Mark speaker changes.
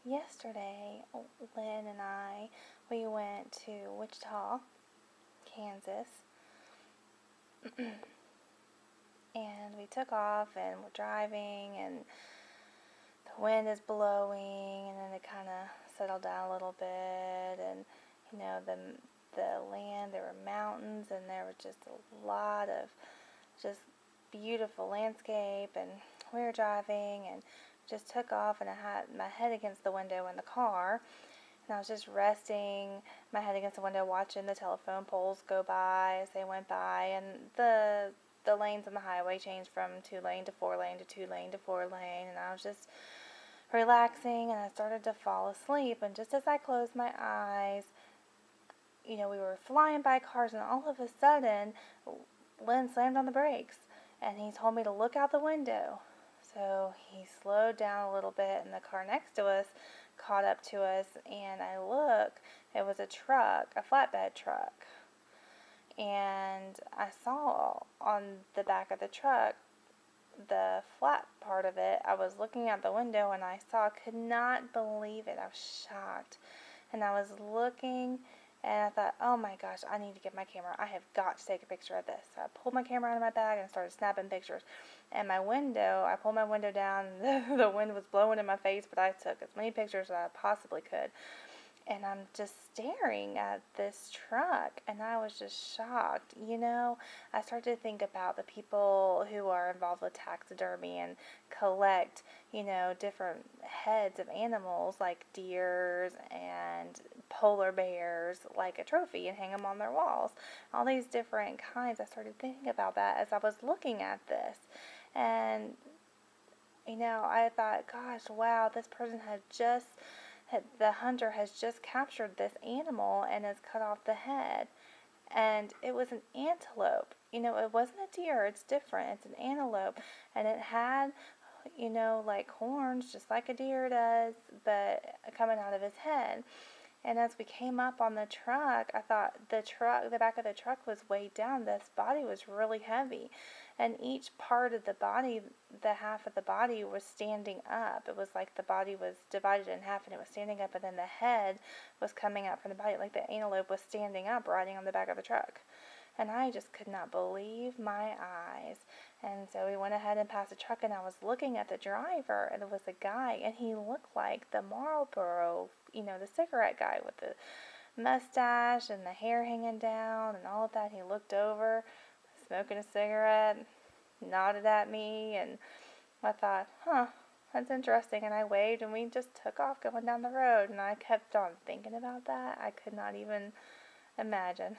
Speaker 1: yesterday, Lynn and I, we went to Wichita, Kansas, and we took off and we're driving, and the wind is blowing, and then it kind of settled down a little bit, and the land, there were mountains, and there was just a lot of just beautiful landscape, and we were driving and just took off, and I had my head against the window in the car, and I was just resting my head against the window watching the telephone poles go by as they went by, and the lanes on the highway changed from 2-lane to 4-lane to 2-lane to 4-lane, and I was just relaxing, and I started to fall asleep, and just as I closed my eyes, we were flying by cars, and all of a sudden, Lynn slammed on the brakes, and he told me to look out the window. So he slowed down a little bit, and the car next to us caught up to us, and I look, it was a truck, a flatbed truck, and I saw on the back of the truck, the flat part of it. I was looking out the window, and I could not believe it. I was shocked, and I was looking, and I thought, oh my gosh, I need to get my camera. I have got to take a picture of this. So I pulled my camera out of my bag and started snapping pictures. And I pulled my window down, and the wind was blowing in my face, but I took as many pictures as I possibly could. And I'm just staring at this truck, and I was just shocked. I started to think about the people who are involved with taxidermy and collect, different heads of animals like deers and polar bears like a trophy and hang them on their walls. All these different kinds. I started thinking about that as I was looking at this. And, I thought, gosh, wow, the hunter has just captured this animal and has cut off the head. And it was an antelope. It wasn't a deer. It's different. It's an antelope. And it had, like horns, just like a deer does, but coming out of his head. And as we came up on the truck, I thought the back of the truck was weighed down. This body was really heavy. And each part of the body, the half of the body was standing up. It was like the body was divided in half and it was standing up, and then the head was coming out from the body, like the antelope was standing up riding on the back of the truck. And I just could not believe my eyes. And so we went ahead and passed the truck, and I was looking at the driver, and it was a guy, and he looked like the Marlboro, the cigarette guy with the mustache and the hair hanging down and all of that. He looked over, smoking a cigarette, nodded at me, and I thought, that's interesting. And I waved, and we just took off going down the road, and I kept on thinking about that. I could not even imagine.